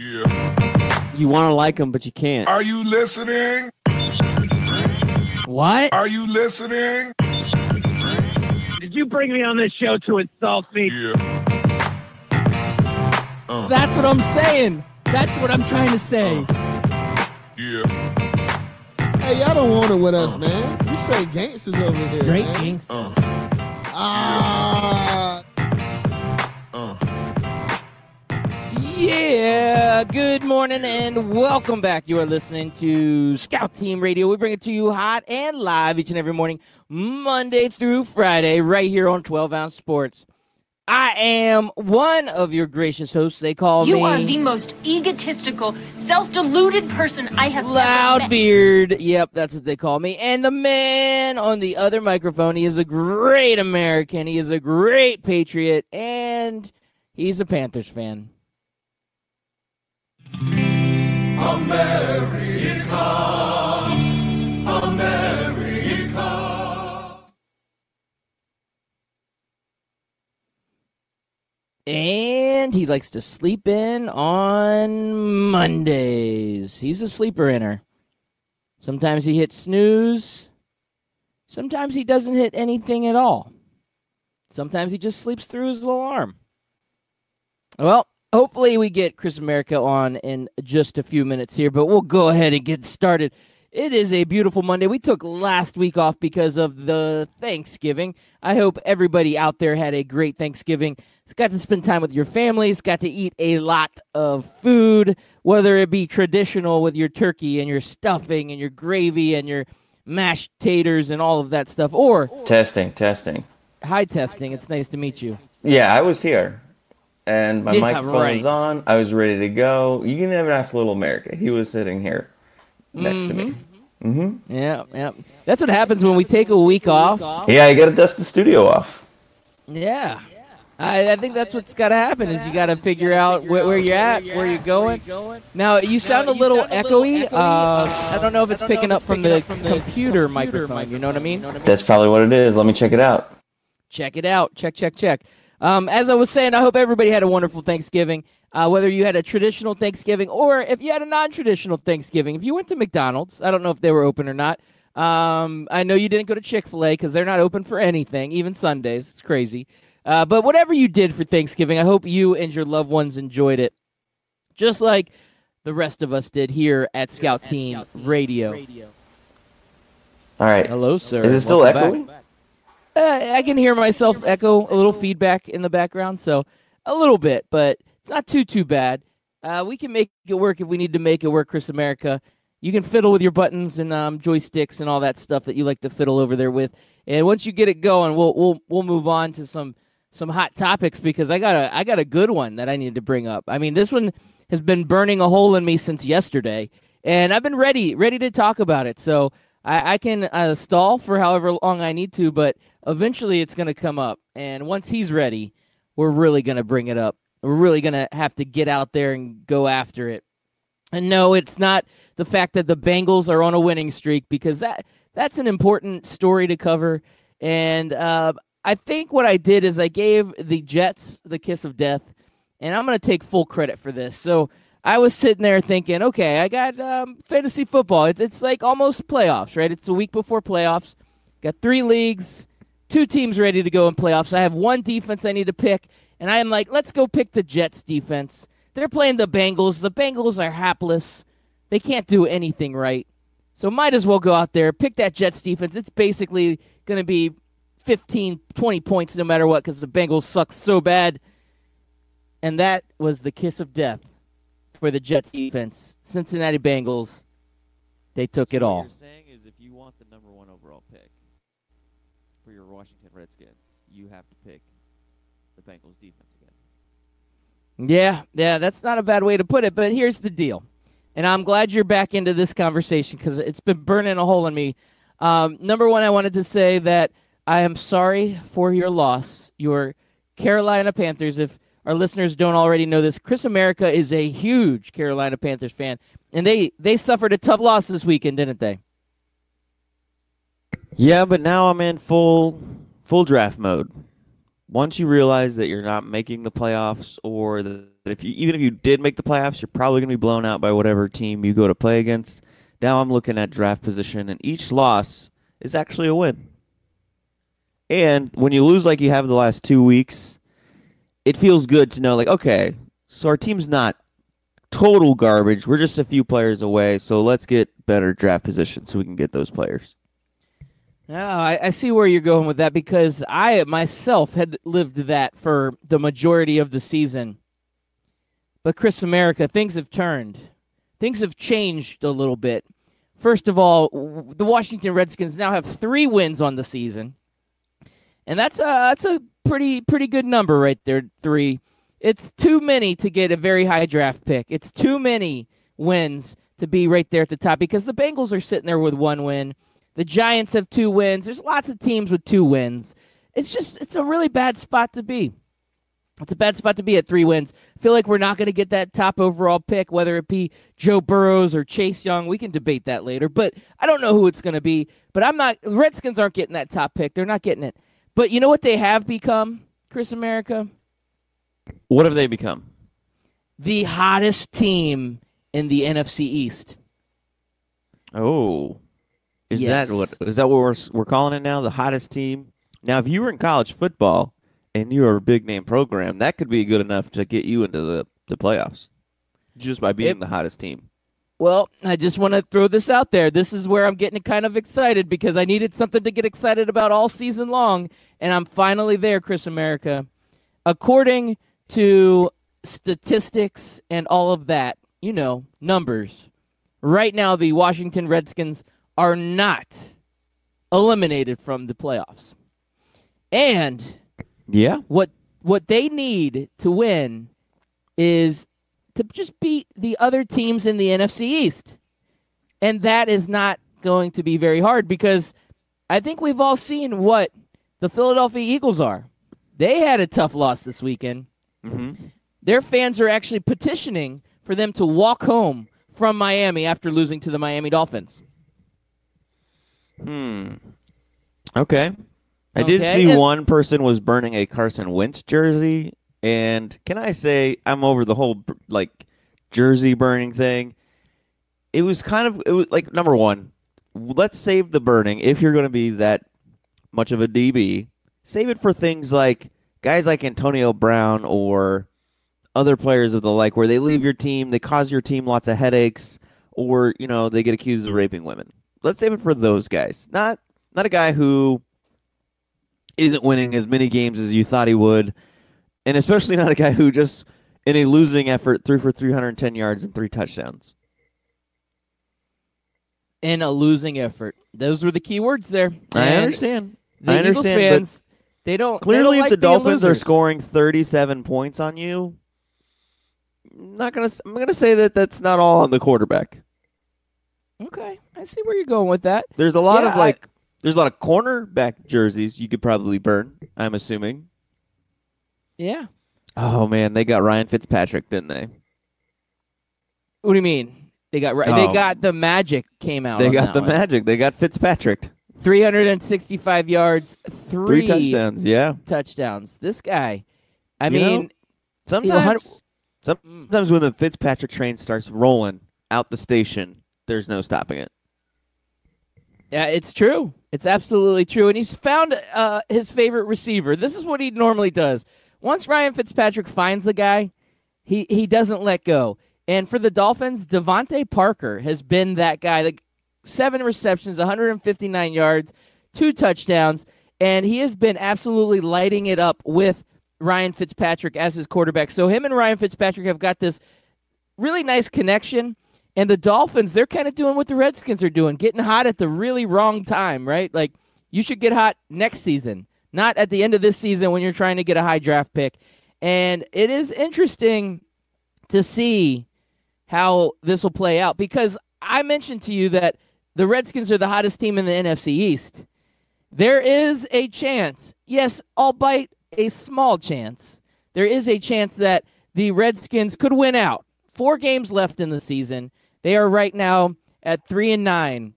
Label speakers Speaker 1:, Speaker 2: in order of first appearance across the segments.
Speaker 1: Yeah.
Speaker 2: You want to like him, but you can't.
Speaker 1: Are you listening?
Speaker 3: What?
Speaker 1: Are you listening?
Speaker 4: Did you bring me on this show to insult me?
Speaker 1: Yeah.
Speaker 3: That's what I'm saying. That's what I'm trying to say.
Speaker 1: Yeah.
Speaker 5: Hey, y'all don't want it with us, man. You straight gangsters over here.
Speaker 3: Straight
Speaker 5: man.
Speaker 3: gangsters. Yeah, good morning and welcome back. You are listening to Scout Team Radio. We bring it to you hot and live each and every morning, Monday through Friday, right here on 12 Ounce Sports. I am one of your gracious hosts. They call me...
Speaker 6: You are the most egotistical, self-deluded person I have ever met.
Speaker 3: Loudbeard. Yep, that's what they call me. And the man on the other microphone, he is a great American. He is a great patriot, and he's a Panthers fan. And he likes to sleep in on Mondays. He's a sleeper inner. Sometimes he hits snooze. Sometimes he doesn't hit anything at all. Sometimes he just sleeps through his alarm. Well, hopefully we get Chris America on in just a few minutes here, but we'll go ahead and get started. It is a beautiful Monday. We took last week off because of the Thanksgiving. I hope everybody out there had a great Thanksgiving. Got to spend time with your families, got to eat a lot of food, whether it be traditional with your turkey and your stuffing and your gravy and your mashed taters and all of that stuff, or...
Speaker 7: Testing.
Speaker 3: Hi, testing. It's nice to meet you.
Speaker 7: Yeah, I was here, and my
Speaker 3: Yeah,
Speaker 7: microphone
Speaker 3: right.
Speaker 7: was on. I was ready to go. You can even ask Little America. He was sitting here next to me. Mm-hmm.
Speaker 3: Yeah. That's what happens when we take a week off.
Speaker 7: Yeah, you got to dust the studio off.
Speaker 3: Yeah. I think that's what's got to happen is you got to figure out where you're at, where you're going. Now, you sound a little echoey. I don't know if it's picking up from the computer microphone. You know what I mean?
Speaker 7: That's probably what it is. Let me check it out.
Speaker 3: Check it out. Check. As I was saying, I hope everybody had a wonderful Thanksgiving. Whether you had a traditional Thanksgiving or if you had a non-traditional Thanksgiving. If you went to McDonald's, I don't know if they were open or not. I know you didn't go to Chick-fil-A because they're not open for anything, even Sundays. It's crazy. But whatever you did for Thanksgiving, I hope you and your loved ones enjoyed it, just like the rest of us did here at Scout Team Radio.
Speaker 7: All right.
Speaker 3: Hello, sir.
Speaker 7: Is it still
Speaker 3: Welcome
Speaker 7: echoing?
Speaker 3: back. I can hear myself echo, a little feedback in the background, so a little bit, but it's not too bad. We can make it work if we need to make it work, Chris America. You can fiddle with your buttons and joysticks and all that stuff that you like to fiddle over there with. And once you get it going, we'll move on to some hot topics because I got a good one that I need to bring up. I mean, this one has been burning a hole in me since yesterday, and I've been ready to talk about it. So I can stall for however long I need to, but eventually it's going to come up. And once he's ready, we're really going to bring it up. We're really going to have to get out there and go after it. And no, it's not the fact that the Bengals are on a winning streak because that's an important story to cover. And I think what I did is I gave the Jets the kiss of death, and I'm going to take full credit for this. So I was sitting there thinking, okay, I got fantasy football. It's like almost playoffs, right? It's a week before playoffs. Got 3 leagues, 2 teams ready to go in playoffs. I have 1 defense I need to pick, and I am like, let's go pick the Jets defense. They're playing the Bengals. The Bengals are hapless. They can't do anything right. So might as well go out there, pick that Jets defense. It's basically going to be 15, 20 points no matter what because the Bengals suck so bad. And that was the kiss of death for the Jets defense. Cincinnati Bengals, they took it all.
Speaker 2: What you're saying is if you want the number 1 overall pick for your Washington Redskins, you have to pick the Bengals defense again.
Speaker 3: Yeah, that's not a bad way to put it, but here's the deal. And I'm glad you're back into this conversation because it's been burning a hole in me. Number 1, I wanted to say that I am sorry for your loss. Your Carolina Panthers, if our listeners don't already know this, Chris America is a huge Carolina Panthers fan, and they suffered a tough loss this weekend, didn't they?
Speaker 2: Yeah, but now I'm in full draft mode. Once you realize that you're not making the playoffs or even if you did make the playoffs, you're probably going to be blown out by whatever team you go to play against. Now I'm looking at draft position, and each loss is actually a win. And when you lose like you have the last 2 weeks, it feels good to know, like, okay, so our team's not total garbage. We're just a few players away, so let's get better draft position so we can get those players.
Speaker 3: No, I see where you're going with that because I myself had lived that for the majority of the season. But Chris America, things have turned. Things have changed a little bit. First of all, the Washington Redskins now have 3 wins on the season. And that's a pretty good number right there, 3. It's too many to get a very high draft pick. It's too many wins to be right there at the top because the Bengals are sitting there with 1 win. The Giants have 2 wins. There's lots of teams with 2 wins. It's a really bad spot to be. It's a bad spot to be at 3 wins. I feel like we're not going to get that top overall pick, whether it be Joe Burrows or Chase Young. We can debate that later, but I don't know who it's going to be. But the Redskins aren't getting that top pick. They're not getting it. But you know what they have become, Chris America?
Speaker 2: What have they become?
Speaker 3: The hottest team in the NFC East.
Speaker 2: Oh. Is
Speaker 3: Yes.
Speaker 2: that what we're calling it now? The hottest team? Now, if you were in college football and you were a big name program, that could be good enough to get you into the playoffs just by being the hottest team.
Speaker 3: Well, I just want to throw this out there. This is where I'm getting kind of excited because I needed something to get excited about all season long, and I'm finally there, Chris America. According to statistics and all of that, numbers, right now the Washington Redskins are not eliminated from the playoffs. And what they need to win is to just beat the other teams in the NFC East. And that is not going to be very hard because I think we've all seen what the Philadelphia Eagles are. They had a tough loss this weekend.
Speaker 2: Mm-hmm.
Speaker 3: Their fans are actually petitioning for them to walk home from Miami after losing to the Miami Dolphins.
Speaker 2: Okay. I did see one person was burning a Carson Wentz jersey, and can I say I'm over the whole jersey burning thing. It was like, number one, let's save the burning. If you're going to be that much of a DB, save it for things like guys like Antonio Brown or other players of the like, where they leave your team, they cause your team lots of headaches, or they get accused of raping women. Let's save it for those guys. Not a guy who isn't winning as many games as you thought he would, and especially not a guy who just in a losing effort threw for 310 yards and 3 touchdowns.
Speaker 3: In a losing effort. Those were the key words there.
Speaker 2: I understand.
Speaker 3: The Eagles fans, they don't
Speaker 2: clearly
Speaker 3: like
Speaker 2: if the Dolphins are
Speaker 3: losers.
Speaker 2: scoring 37 points on you, I'm gonna say that that's not all on the quarterback.
Speaker 3: Okay, I see where you're going with that.
Speaker 2: There's a lot of there's a lot of cornerback jerseys you could probably burn, I'm assuming.
Speaker 3: Yeah.
Speaker 2: Oh man, they got Ryan Fitzpatrick, didn't they?
Speaker 3: What do you mean? They got the magic came out.
Speaker 2: They
Speaker 3: on
Speaker 2: got
Speaker 3: that
Speaker 2: the
Speaker 3: one.
Speaker 2: magic. They got Fitzpatrick.
Speaker 3: 365 yards, 3
Speaker 2: touchdowns. Yeah.
Speaker 3: touchdowns. This guy. I
Speaker 2: You
Speaker 3: mean,
Speaker 2: know, sometimes when the Fitzpatrick train starts rolling out the station, there's no stopping it.
Speaker 3: yeah, it's true. It's absolutely true. And he's found his favorite receiver. This is what he normally does. Once Ryan Fitzpatrick finds the guy, he doesn't let go. And for the Dolphins, Devontae Parker has been that guy. Like 7 receptions, 159 yards, 2 touchdowns, and he has been absolutely lighting it up with Ryan Fitzpatrick as his quarterback. So him and Ryan Fitzpatrick have got this really nice connection. And the Dolphins, they're kind of doing what the Redskins are doing, getting hot at the really wrong time, right? Like, you should get hot next season, not at the end of this season when you're trying to get a high draft pick. And it is interesting to see how this will play out because I mentioned to you that the Redskins are the hottest team in the NFC East. There is a chance, yes, albeit a small chance, there is a chance that the Redskins could win out. 4 games left in the season. They are right now at 3-9.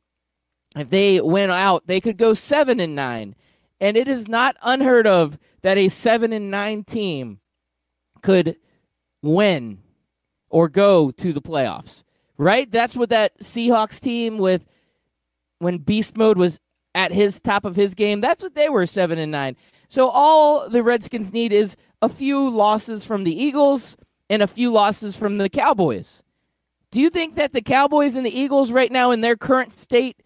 Speaker 3: If they win out, they could go 7-9. And it is not unheard of that a 7-9 team could win or go to the playoffs, right? That's what that Seahawks team with when Beast Mode was at his top of his game, that's what they were, 7-9. So all the Redskins need is a few losses from the Eagles and a few losses from the Cowboys. Do you think that the Cowboys and the Eagles right now in their current state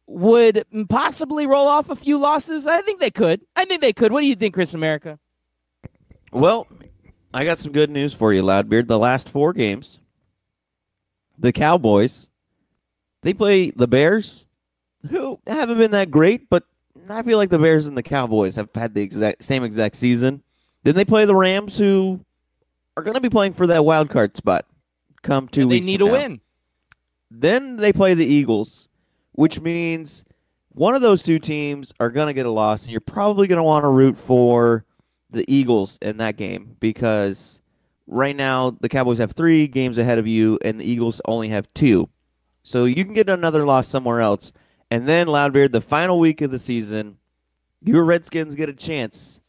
Speaker 3: would possibly roll off a few losses? I think they could. What do you think, Chris America?
Speaker 2: Well, I got some good news for you, Loudbeard. The last 4 games, the Cowboys, they play the Bears, who haven't been that great, but I feel like the Bears and the Cowboys have had the same exact season. Then they play the Rams, who are going to be playing for that wild card spot come 2 weeks.
Speaker 3: They need
Speaker 2: from
Speaker 3: a
Speaker 2: now.
Speaker 3: win.
Speaker 2: Then they play the Eagles, which means one of those 2 teams are going to get a loss, and you're probably going to want to root for the Eagles in that game because right now the Cowboys have 3 games ahead of you, and the Eagles only have 2. So you can get another loss somewhere else. And then, Loudbeard, the final week of the season, your Redskins get a chance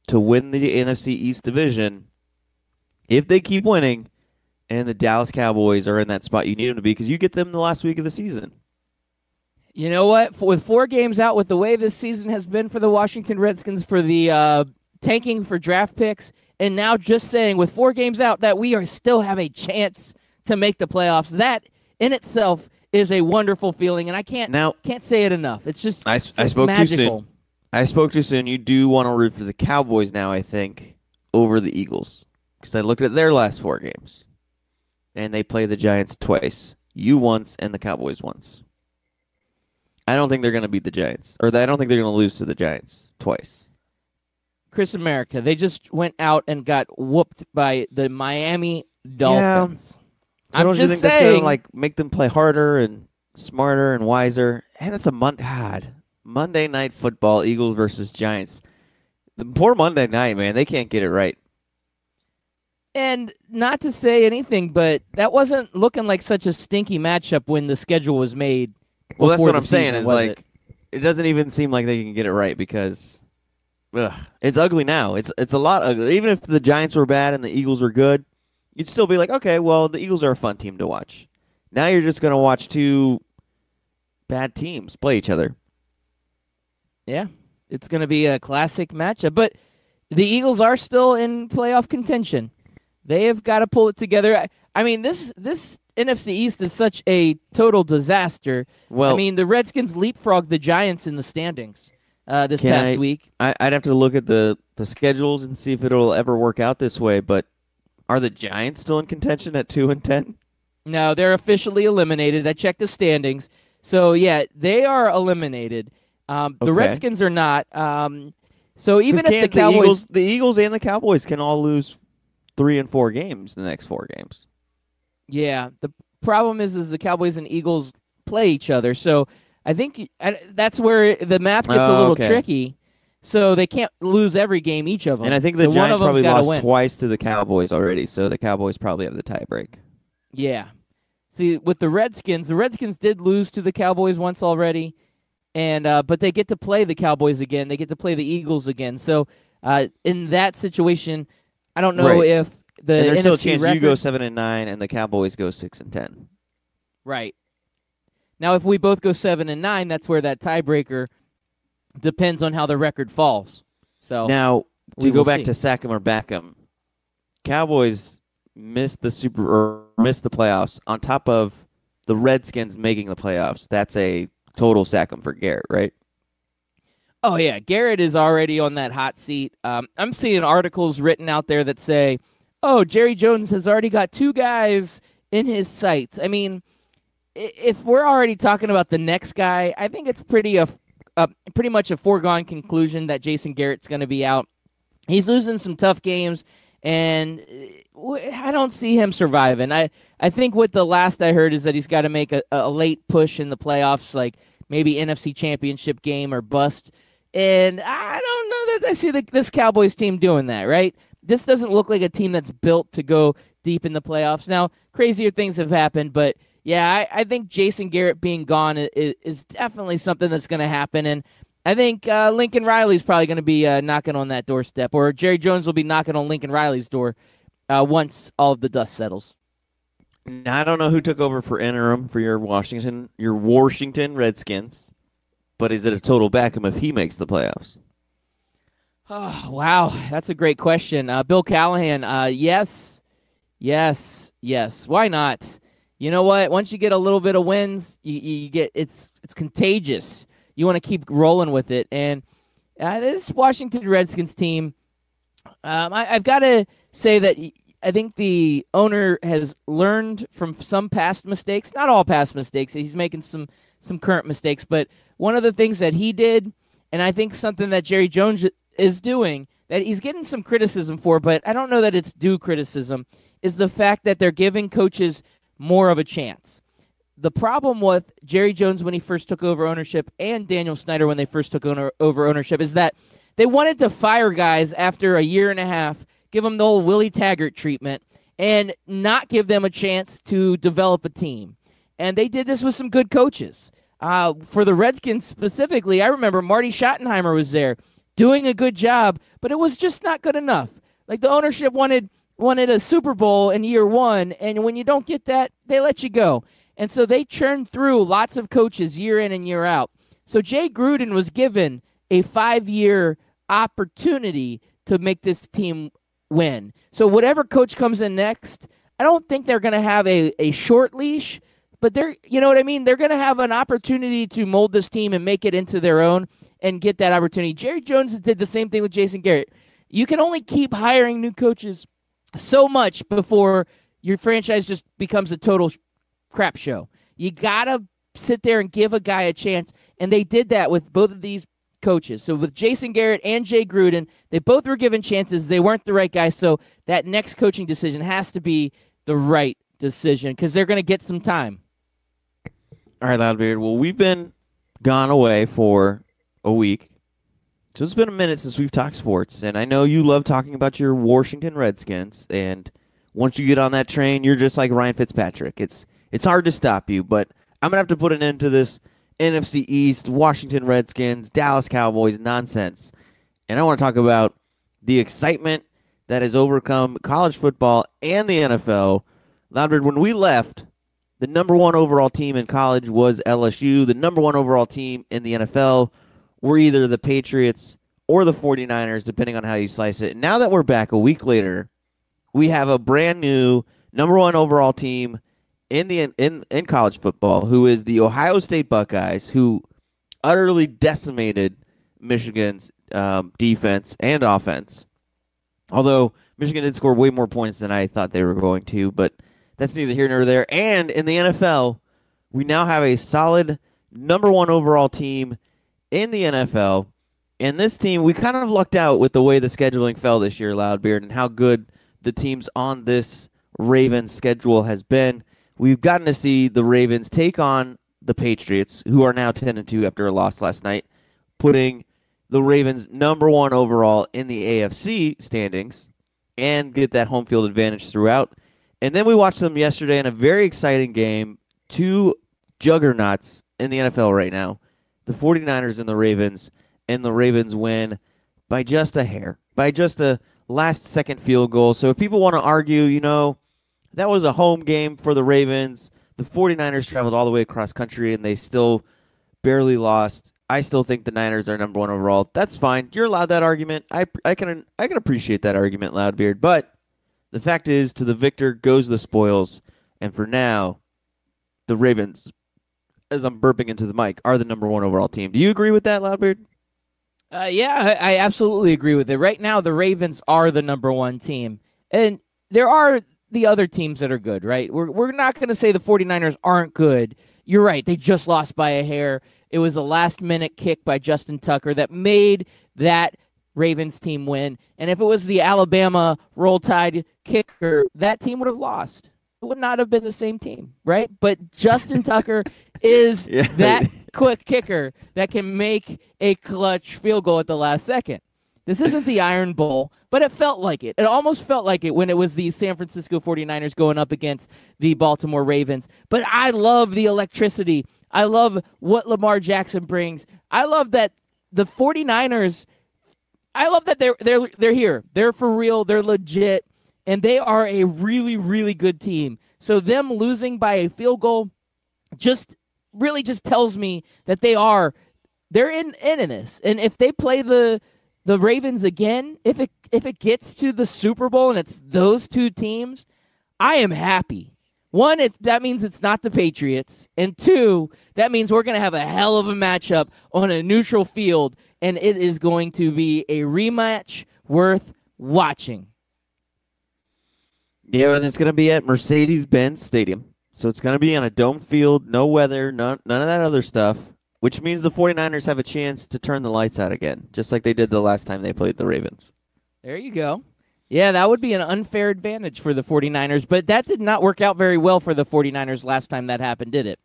Speaker 2: to win the NFC East division if they keep winning, and the Dallas Cowboys are in that spot you need them to be because you get them the last week of the season.
Speaker 3: You know what? With 4 games out, with the way this season has been for the Washington Redskins for the tanking for draft picks, and now just saying with 4 games out that we still have a chance to make the playoffs, that in itself is a wonderful feeling, and I can't say it enough. It's just
Speaker 2: I spoke
Speaker 3: magical.
Speaker 2: too soon. I spoke too soon. You do want to root for the Cowboys now, I think, over the Eagles because I looked at their last 4 games, and they play the Giants twice. You once and the Cowboys once. I don't think they're going to beat the Giants, or I don't think they're going to lose to the Giants twice.
Speaker 3: Chris America, they just went out and got whooped by the Miami Dolphins.
Speaker 2: So
Speaker 3: I'm
Speaker 2: don't you
Speaker 3: just
Speaker 2: think that's
Speaker 3: saying,
Speaker 2: going to make them play harder and smarter and wiser? And that's a Monday Night Football, Eagles versus Giants. The poor Monday night, man, they can't get it right.
Speaker 3: and not to say anything, but that wasn't looking like such a stinky matchup when the schedule was made.
Speaker 2: Well, that's what
Speaker 3: the
Speaker 2: I'm saying.
Speaker 3: season,
Speaker 2: Is
Speaker 3: was
Speaker 2: like it doesn't even seem like they can get it right because it's ugly now. It's a lot ugly. Even if the Giants were bad and the Eagles were good, you'd still be like, okay, well, the Eagles are a fun team to watch. Now you're just going to watch 2 bad teams play each other.
Speaker 3: Yeah, it's going to be a classic matchup. But the Eagles are still in playoff contention. They have got to pull it together. I mean, this NFC East is such a total disaster.
Speaker 2: Well,
Speaker 3: I mean, the Redskins leapfrogged the Giants in the standings this past week.
Speaker 2: I'd have to look at the schedules and see if it'll ever work out this way. But are the Giants still in contention at 2-10?
Speaker 3: No, they're officially eliminated. I checked the standings. So, yeah, they are eliminated. The Redskins are not. So even if the Cowboys...
Speaker 2: The Eagles and the Cowboys can all lose 3 and 4 games in the next 4 games.
Speaker 3: Yeah, the problem is the Cowboys and Eagles play each other. So I think that's where the math gets a little tricky. So they can't lose every game, each of them.
Speaker 2: And I think the Giants probably lost twice to the Cowboys already, so the Cowboys probably have the tiebreak.
Speaker 3: Yeah. See, with the Redskins did lose to the Cowboys once already, and but they get to play the Cowboys again. They get to play the Eagles again. So in that situation, I don't know if the
Speaker 2: and there's
Speaker 3: NFC
Speaker 2: still a chance
Speaker 3: record,
Speaker 2: you go 7-9 and the Cowboys go 6-10.
Speaker 3: Right. Now, if we both go 7-9, that's where that tiebreaker depends on how the record falls. So
Speaker 2: now to go back to Sack'em or Back'em, Cowboys missed the playoffs on top of the Redskins making the playoffs. That's a total Sack'em for Garrett, right?
Speaker 3: Oh, yeah. Garrett is already on that hot seat. I'm seeing articles written out there that say, oh, Jerry Jones has already got 2 guys in his sights. I mean, if we're already talking about the next guy, I think it's pretty much a foregone conclusion that Jason Garrett's going to be out. He's losing some tough games, and I don't see him surviving. I think what the last I heard is that he's got to make a late push in the playoffs, like maybe NFC Championship game or bust. And I don't know that I see this Cowboys team doing that, right? This doesn't look like a team that's built to go deep in the playoffs. Now, crazier things have happened, but yeah, I think Jason Garrett being gone is definitely something that's going to happen. And I think Lincoln Riley's probably going to be knocking on that doorstep, or Jerry Jones will be knocking on Lincoln Riley's door once all of the dust settles.
Speaker 2: Now, I don't know who took over for interim for your Washington Redskins, but is it a total Beckham if he makes the playoffs?
Speaker 3: Oh, wow, that's a great question. Bill Callahan, yes. Why not? You know what? Once you get a little bit of wins, you get it's contagious. You want to keep rolling with it. And this Washington Redskins team, I've got to say that I think the owner has learned from some past mistakes. Not all past mistakes. He's making some current mistakes. But one of the things that he did, and I think something that Jerry Jones is doing, that he's getting some criticism for, but I don't know that it's due criticism, is the fact that they're giving coaches more of a chance. The problem with Jerry Jones when he first took over ownership and Daniel Snyder when they first took over ownership is that they wanted to fire guys after a year and a half, give them the old Willie Taggart treatment, and not give them a chance to develop a team. And they did this with some good coaches. For the Redskins specifically, I remember Marty Schottenheimer was there doing a good job, but it was just not good enough. Like the ownership wanted a Super Bowl in year one, and when you don't get that, they let you go. And so they churned through lots of coaches year in and year out. So Jay Gruden was given a 5-year opportunity to make this team win. So whatever coach comes in next, I don't think they're going to have a short leash, but you know what I mean? They're going to have an opportunity to mold this team and make it into their own and get that opportunity. Jerry Jones did the same thing with Jason Garrett. You can only keep hiring new coaches so much before your franchise just becomes a total crap show. You got to sit there and give a guy a chance, and they did that with both of these coaches. So with Jason Garrett and Jay Gruden, they both were given chances. They weren't the right guys, so that next coaching decision has to be the right decision because they're going to get some time.
Speaker 2: All right, Loudbeard. Well, we've been gone away for a week. So it's been a minute since we've talked sports, and I know you love talking about your Washington Redskins, and once you get on that train, you're just like Ryan Fitzpatrick. It's hard to stop you, but I'm going to have to put an end to this NFC East, Washington Redskins, Dallas Cowboys nonsense. And I want to talk about the excitement that has overcome college football and the NFL. Loudbeard, when we left, the number one overall team in college was LSU. The number one overall team in the NFL were either the Patriots or the 49ers, depending on how you slice it. And now that we're back a week later, we have a brand new number one overall team in college football, who is the Ohio State Buckeyes, who utterly decimated Michigan's defense and offense. Although Michigan did score way more points than I thought they were going to, but that's neither here nor there. And in the NFL, we now have a solid number one overall team in the NFL. And this team, we kind of lucked out with the way the scheduling fell this year, Loudbeard, and how good the teams on this Ravens schedule has been. We've gotten to see the Ravens take on the Patriots, who are now 10-2 after a loss last night, putting the Ravens number one overall in the AFC standings and get that home field advantage throughout. And then we watched them yesterday in a very exciting game, two juggernauts in the NFL right now, the 49ers and the Ravens win by just a hair, by just a last-second field goal. So if people want to argue, that was a home game for the Ravens. The 49ers traveled all the way across country, and they still barely lost. I still think the Niners are number one overall. That's fine. You're allowed that argument. I can appreciate that argument, Loudbeard. But the fact is, to the victor goes the spoils. And for now, the Ravens, as I'm burping into the mic, are the number one overall team. Do you agree with that, Loudbeard?
Speaker 3: Yeah, I absolutely agree with it. Right now, the Ravens are the number one team. And there are the other teams that are good, right? We're not going to say the 49ers aren't good. You're right. They just lost by a hair. It was a last-minute kick by Justin Tucker that made that Ravens team win. And if it was the Alabama Roll Tide kicker, that team would have lost. It would not have been the same team, right? But Justin Tucker is that quick kicker that can make a clutch field goal at the last second. This isn't the Iron Bowl, but it felt like it. It almost felt like it when it was the San Francisco 49ers going up against the Baltimore Ravens. But I love the electricity. I love what Lamar Jackson brings. I love that the 49ers, I love that they're here. They're for real. They're legit. and they are a really, really good team. So them losing by a field goal just tells me that they're in this. And if they play the Ravens again, if it gets to the Super Bowl and it's those two teams, I am happy. One, that means it's not the Patriots. And two, that means we're going to have a hell of a matchup on a neutral field, and it is going to be a rematch worth watching.
Speaker 2: Yeah, and it's going to be at Mercedes-Benz Stadium. So it's going to be on a dome field, no weather, none of that other stuff, which means the 49ers have a chance to turn the lights out again, just like they did the last time they played the Ravens.
Speaker 3: There you go. Yeah, that would be an unfair advantage for the 49ers, but that did not work out very well for the 49ers last time that happened, did it?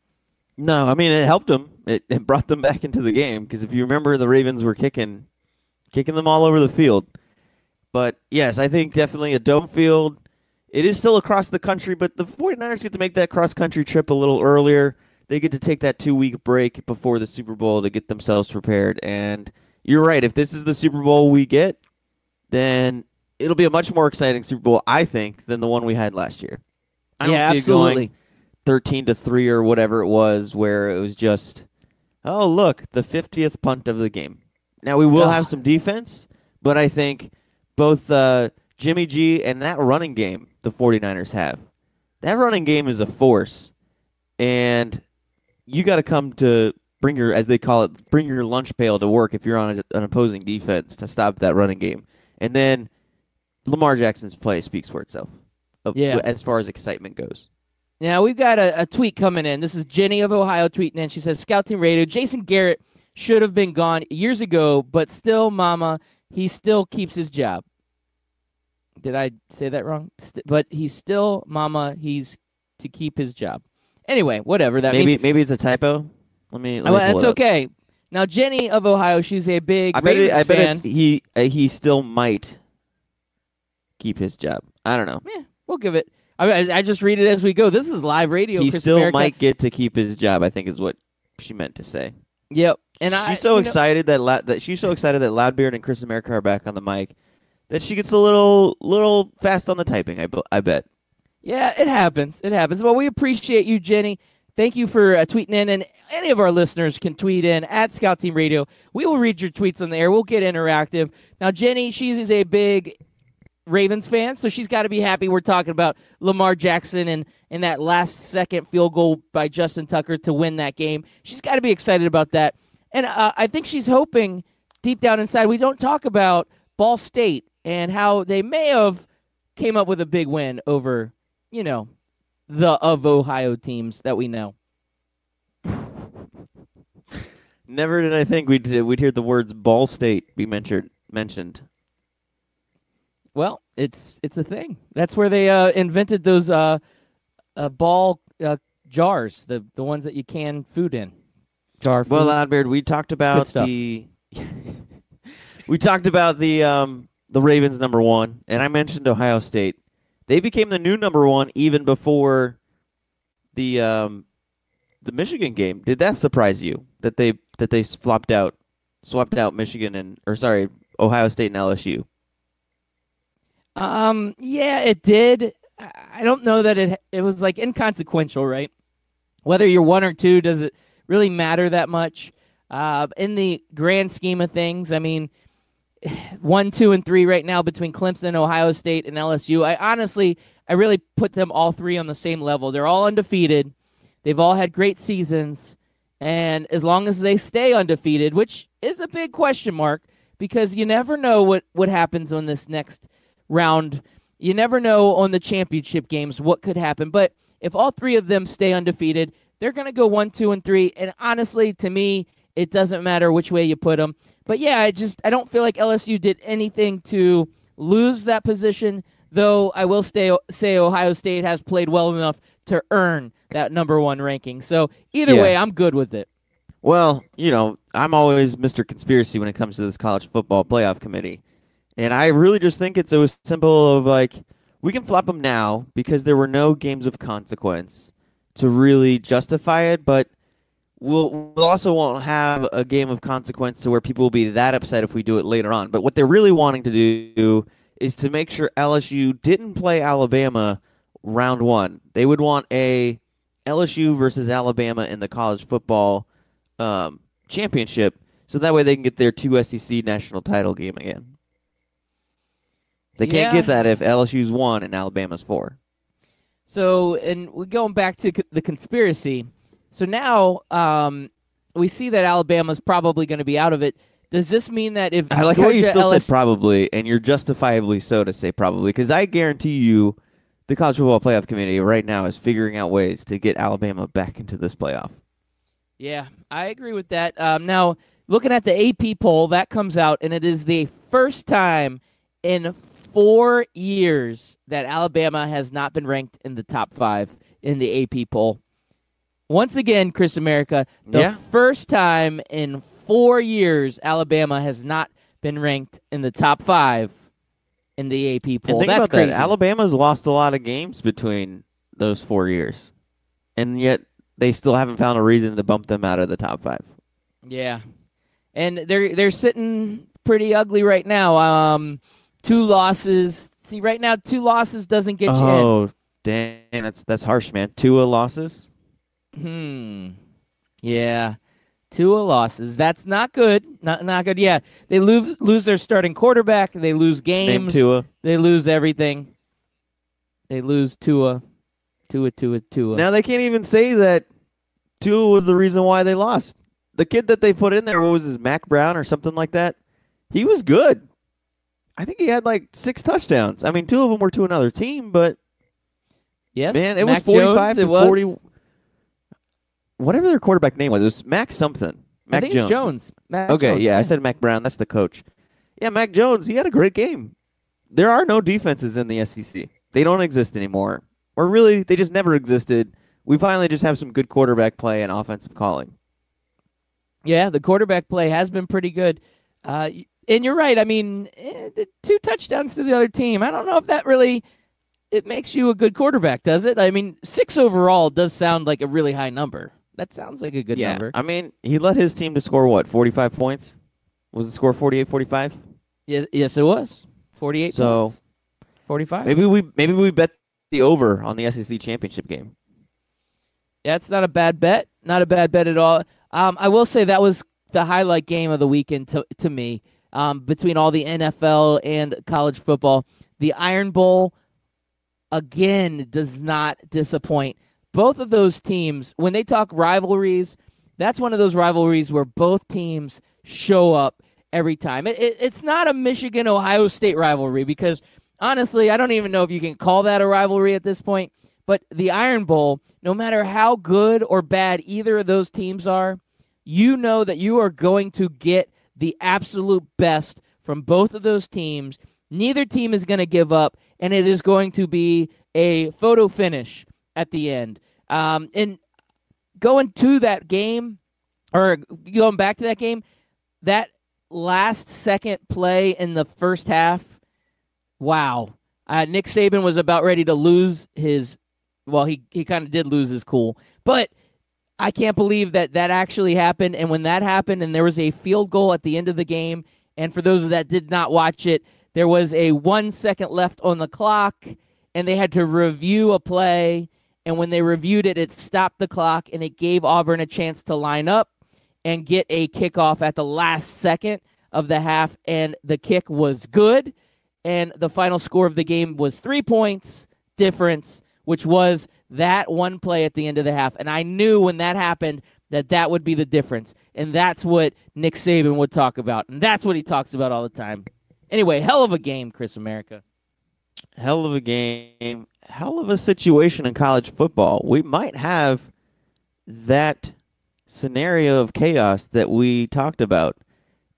Speaker 2: No, I mean, it helped them. It brought them back into the game because if you remember, the Ravens were kicking them all over the field. But, yes, I think definitely a dome field. It is still across the country, but the 49ers get to make that cross-country trip a little earlier. They get to take that 2-week break before the Super Bowl to get themselves prepared. And you're right. If this is the Super Bowl we get, then it'll be a much more exciting Super Bowl, I think, than the one we had last year. I don't see
Speaker 3: absolutely.
Speaker 2: it going 13-3 or whatever it was, where it was just, oh, look, the 50th punt of the game. Now, we will have some defense, but I think both Jimmy G and that running game the 49ers have, that running game is a force. And you got to come to bring your, as they call it, bring your lunch pail to work if you're on an opposing defense to stop that running game. And then Lamar Jackson's play speaks for itself as far as excitement goes.
Speaker 3: Now, we've got a tweet coming in. This is Jenny of Ohio tweeting in. She says, Scout Team Radio, Jason Garrett should have been gone years ago, but still, Mama, he still keeps his job. Did I say that wrong? But he's still, Mama, he's to keep his job. Anyway, whatever that means.
Speaker 2: Maybe it's a typo. Let me
Speaker 3: that's okay. Now, Jenny of Ohio, she's a big Ravens
Speaker 2: I bet
Speaker 3: fan.
Speaker 2: He still might keep his job. I don't know.
Speaker 3: Yeah, we'll give it. I just read it as we go. This is live radio.
Speaker 2: He
Speaker 3: Chris
Speaker 2: still
Speaker 3: America.
Speaker 2: might get to keep his job, I think is what she meant to say.
Speaker 3: Yep. And
Speaker 2: she's so excited that Loudbeard and Chris America are back on the mic that she gets a little fast on the typing, I bet.
Speaker 3: Yeah, it happens. It happens. Well, we appreciate you, Jenny. Thank you for tweeting in, and any of our listeners can tweet in at Scout Team Radio. We will read your tweets on the air. We'll get interactive. Now, Jenny, she's a big Ravens fan, so she's got to be happy we're talking about Lamar Jackson and that last-second field goal by Justin Tucker to win that game. She's got to be excited about that. And I think she's hoping deep down inside we don't talk about Ball State and how they may have came up with a big win over, the of Ohio teams that we know.
Speaker 2: Never did I think we'd hear the words Ball State be mentioned.
Speaker 3: Well, it's a thing. That's where they invented those ball jars, the ones that you can food in. Jar food.
Speaker 2: Well, Loudbeard, we talked about the Ravens number one, and I mentioned Ohio State. They became the new number one even before the Michigan game. Did that surprise you that they swapped out Michigan Ohio State and LSU?
Speaker 3: Yeah, it did. I don't know that it was like inconsequential, right? Whether you're 1 or 2, does it really matter that much? In the grand scheme of things, I mean, 1, 2, and 3 right now between Clemson, Ohio State, and LSU. I really put them all three on the same level. They're all undefeated. They've all had great seasons. And as long as they stay undefeated, which is a big question mark, because you never know what happens on this next round. You never know on the championship games what could happen. But if all three of them stay undefeated, they're going to go 1, 2, and 3. And honestly, to me, it doesn't matter which way you put them. But yeah, I don't feel like LSU did anything to lose that position, though I will say Ohio State has played well enough to earn that number 1 ranking. So either way, I'm good with it.
Speaker 2: Well, I'm always Mr. Conspiracy when it comes to this college football playoff committee. And I really just think it's so simple of like, we can flop them now because there were no games of consequence to really justify it, but we'll also won't have a game of consequence to where people will be that upset if we do it later on. But what they're really wanting to do is to make sure LSU didn't play Alabama round one. They would want a LSU versus Alabama in the college football championship, so that way they can get their 2 SEC national title game again. They can't get that if LSU's 1 and Alabama's 4.
Speaker 3: So, and we're going back to the conspiracy. So now we see that Alabama's probably going to be out of it. Does this mean that if
Speaker 2: I like
Speaker 3: Georgia,
Speaker 2: how you still
Speaker 3: LSU
Speaker 2: said probably, and you're justifiably so to say probably, because I guarantee you the College Football Playoff Committee right now is figuring out ways to get Alabama back into this playoff.
Speaker 3: Yeah, I agree with that. Now, looking at the AP poll, that comes out, and it is the first time in 4 years that Alabama has not been ranked in the top 5 in the AP poll. Once again, Chris America, the first time in 4 years Alabama has not been ranked in the top 5 in the AP poll.
Speaker 2: And think
Speaker 3: That's
Speaker 2: about
Speaker 3: crazy.
Speaker 2: that. Alabama's lost a lot of games between those 4 years, and yet they still haven't found a reason to bump them out of the top 5.
Speaker 3: Yeah, and they're sitting pretty ugly right now. 2 losses. See, right now 2 losses doesn't get you in.
Speaker 2: Oh, dang, that's harsh, man. 2 losses.
Speaker 3: Yeah. 2 losses. That's not good. Not good. Yeah. They lose their starting quarterback. They lose games.
Speaker 2: Name Tua.
Speaker 3: They lose everything. They lose Tua. Tua.
Speaker 2: Now they can't even say that Tua was the reason why they lost. The kid that they put in there, what was his, Mac Brown or something like that? He was good. I think he had like 6 touchdowns. I mean, 2 of them were to another team, but
Speaker 3: yes,
Speaker 2: man, it
Speaker 3: Mac
Speaker 2: was 45
Speaker 3: Jones,
Speaker 2: to 40. Whatever their quarterback name was, it was Mac something. Mac
Speaker 3: I think
Speaker 2: Jones.
Speaker 3: it's Jones. Mac
Speaker 2: Okay,
Speaker 3: Jones,
Speaker 2: yeah, I said Mac Brown. That's the coach. Yeah, Mac Jones, he had a great game. There are no defenses in the SEC. They don't exist anymore. Or really, they just never existed. We finally just have some good quarterback play and offensive calling.
Speaker 3: Yeah, the quarterback play has been pretty good. And you're right. I mean, the 2 touchdowns to the other team. I don't know if that really it makes you a good quarterback, does it? I mean, 6 overall does sound like a really high number. That sounds like a good number.
Speaker 2: I mean, he led his team to score, what, 45 points? Was the score 48-45?
Speaker 3: Yes, it was. 48 points. 45.
Speaker 2: Maybe we bet the over on the SEC championship game.
Speaker 3: Yeah, it's not a bad bet. Not a bad bet at all. I will say that was the highlight game of the weekend to me. Between all the NFL and college football. The Iron Bowl, again, does not disappoint. Both of those teams, when they talk rivalries, that's one of those rivalries where both teams show up every time. It's not a Michigan-Ohio State rivalry because, honestly, I don't even know if you can call that a rivalry at this point. But the Iron Bowl, no matter how good or bad either of those teams are, you know that you are going to get the absolute best from both of those teams. Neither team is going to give up, and it is going to be a photo finish at the end. And going to that game, or going back to that game, that last second play in the first half, wow. Nick Saban was about ready to lose his, well, he kind of did lose his cool, but I can't believe that actually happened. And when that happened and there was a field goal at the end of the game, and for those that did not watch it, there was a 1 second left on the clock, and they had to review a play. And when they reviewed it, it stopped the clock, and it gave Auburn a chance to line up and get a kickoff at the last second of the half. And the kick was good. And the final score of the game was 3 points difference, which was that one play at the end of the half. And I knew when that happened that would be the difference. And that's what Nick Saban would talk about. And that's what he talks about all the time. Anyway, hell of a game, Chris America.
Speaker 2: Hell of a game. Hell of a situation in college football. We might have that scenario of chaos that we talked about.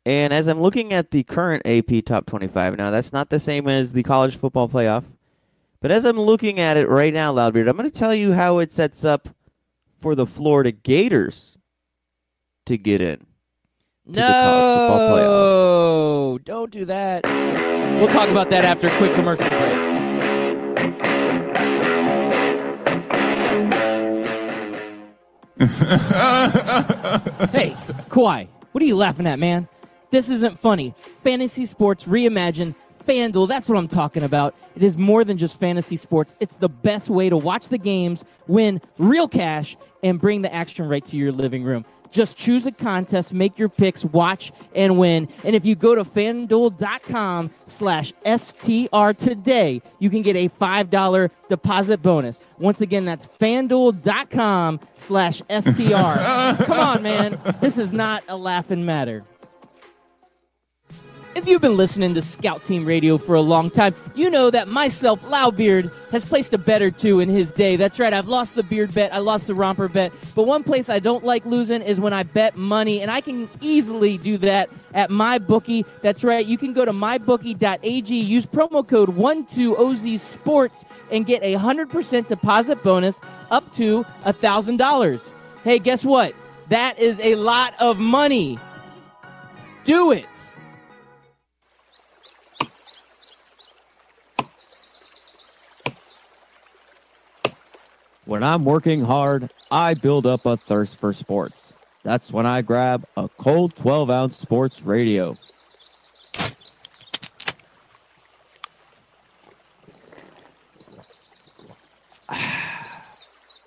Speaker 2: And as I'm looking at the current AP Top 25, now that's not the same as the college football playoff. But as I'm looking at it right now, Loudbeard, I'm going to tell you how it sets up for the Florida Gators to get in.
Speaker 3: No, don't do that. We'll talk about that after a quick commercial break. Hey, Kawhi, what are you laughing at, man? This isn't funny. Fantasy Sports Reimagined FanDuel, that's what I'm talking about. It is more than just fantasy sports. It's the best way to watch the games, win real cash, and bring the action right to your living room. Just choose a contest, make your picks, watch, and win. And if you go to FanDuel.com/STR today, you can get a $5 deposit bonus. Once again, that's FanDuel.com/STR. Come on, man. This is not a laughing matter. If you've been listening to Scout Team Radio for a long time, you know that myself, Loudbeard, has placed a bet or two in his day. That's right, I've lost the beard bet, I lost the romper bet, but one place I don't like losing is when I bet money, and I can easily do that at MyBookie. That's right, you can go to mybookie.ag, use promo code 12OZSports, and get a 100% deposit bonus up to $1,000. Hey, guess what? That is a lot of money. Do it.
Speaker 8: When I'm working hard, I build up a thirst for sports. That's when I grab a cold 12-ounce sports radio.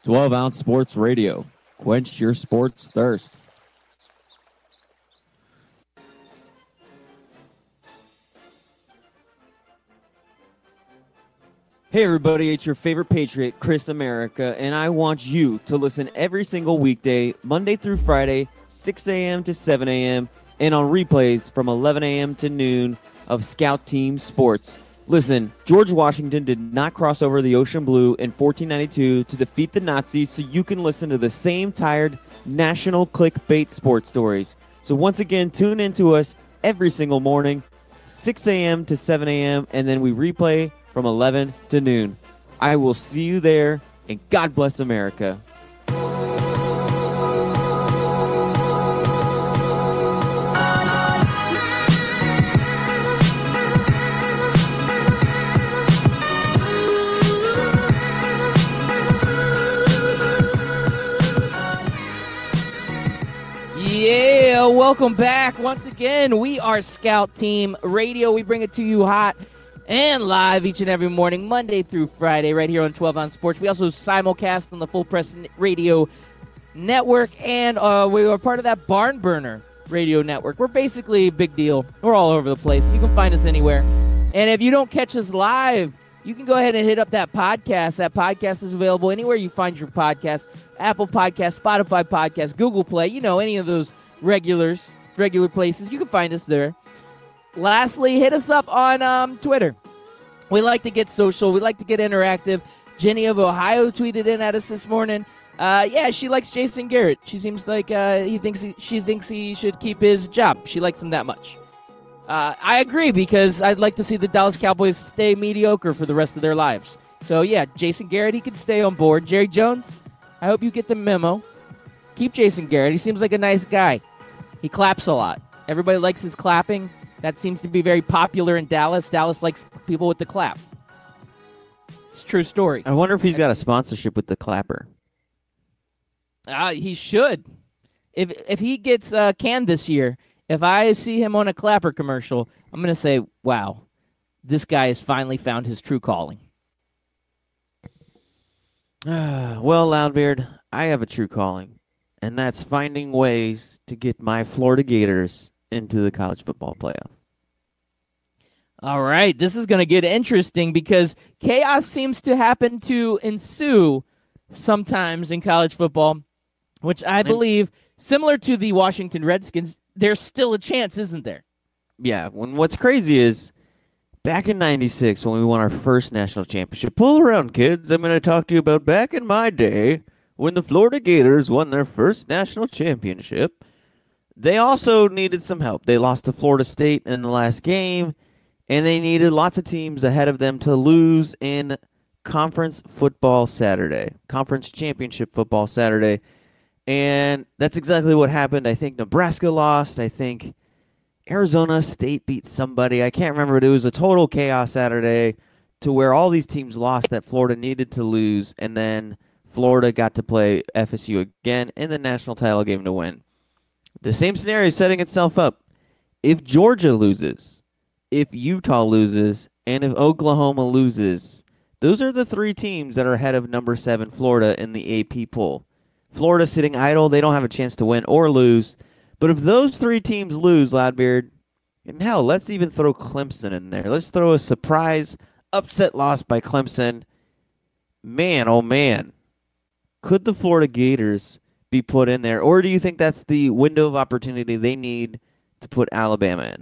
Speaker 8: 12-ounce sports radio. Quench your sports thirst.
Speaker 2: Hey everybody, it's your favorite Patriot, Chris America, and I want you to listen every single weekday, Monday through Friday, 6 a.m. to 7 a.m., and on replays from 11 a.m. to noon of Scout Team Sports. Listen, George Washington did not cross over the ocean blue in 1492 to defeat the Nazis, so you can listen to the same tired national clickbait sports stories. So once again, tune in to us every single morning, 6 a.m. to 7 a.m., and then we replay from 11 to noon. I will see you there, and God bless America.
Speaker 3: Yeah, welcome back. Once again, we are Scout Team Radio. We bring it to you hot and live each and every morning, Monday through Friday, right here on 12 on Sports. We also simulcast on the Full Press Radio Network, and we are part of that Barn Burner Radio Network. We're basically a big deal. We're all over the place. You can find us anywhere. And if you don't catch us live, you can go ahead and hit up that podcast. That podcast is available anywhere you find your podcast. Apple Podcast, Spotify Podcast, Google Play, you know, any of those regular places. You can find us there. Lastly, hit us up on Twitter. We like to get social. We like to get interactive. Jenny of Ohio tweeted in at us this morning. Yeah, she likes Jason Garrett. She seems like she thinks he should keep his job. She likes him that much. I agree, because I'd like to see the Dallas Cowboys stay mediocre for the rest of their lives. So, yeah, Jason Garrett, he could stay on board. Jerry Jones, I hope you get the memo. Keep Jason Garrett. He seems like a nice guy. He claps a lot. Everybody likes his clapping. That seems to be very popular in Dallas. Dallas likes people with the clap. It's a true story.
Speaker 2: I wonder if he's got a sponsorship with the clapper.
Speaker 3: He should. If he gets canned this year, if I see him on a clapper commercial, I'm going to say, wow, this guy has finally found his true calling.
Speaker 2: Well, Loudbeard, I have a true calling, and that's finding ways to get my Florida Gators into the college football playoff.
Speaker 3: All right, this is going to get interesting because chaos seems to happen to ensue sometimes in college football, which I believe, similar to the Washington Redskins, there's still a chance, isn't there?
Speaker 2: Yeah, what's crazy is back in 96 when we won our first national championship. Pull around, kids. I'm going to talk to you about back in my day when the Florida Gators won their first national championship. They also needed some help. They lost to Florida State in the last game, and they needed lots of teams ahead of them to lose in Conference Championship Football Saturday. And that's exactly what happened. I think Nebraska lost. I think Arizona State beat somebody. I can't remember, but it was a total chaos Saturday to where all these teams lost that Florida needed to lose, and then Florida got to play FSU again in the national title game to win. The same scenario is setting itself up. If Georgia loses if Utah loses, and if Oklahoma loses. Those are the three teams that are ahead of number 7 Florida in the AP poll. Florida sitting idle, they don't have a chance to win or lose. But if those three teams lose, Loudbeard, and hell, let's even throw Clemson in there. Let's throw a surprise upset loss by Clemson. Man, oh man. Could the Florida Gators be put in there? Or do you think that's the window of opportunity they need to put Alabama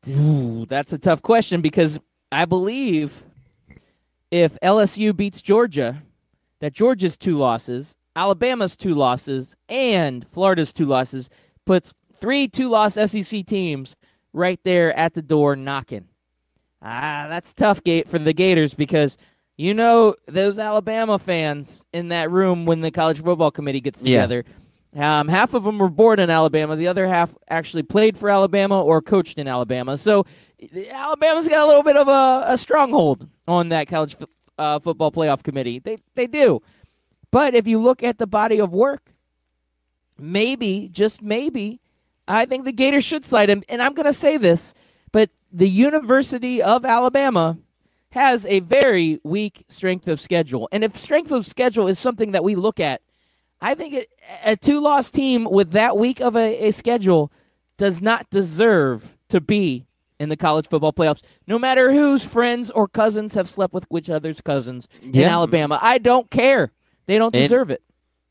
Speaker 2: in?
Speaker 3: Ooh, that's a tough question because I believe if LSU beats Georgia, that Georgia's 2 losses, Alabama's 2 losses, and Florida's 2 losses puts 3 2-loss SEC teams right there at the door knocking. That's tough for the Gators because you know those Alabama fans in that room when the college football committee gets together. Yeah. Half of them were born in Alabama. The other half actually played for Alabama or coached in Alabama. So Alabama's got a little bit of a stronghold on that college football playoff committee. They do. But if you look at the body of work, maybe, just maybe, I think the Gators should slide in. And I'm going to say this, but the University of Alabama has a very weak strength of schedule. And if strength of schedule is something that we look at, I think a 2-loss team with that weak of a schedule does not deserve to be in the college football playoffs, no matter whose friends or cousins have slept with which other's cousins in Alabama. I don't care. They don't deserve it.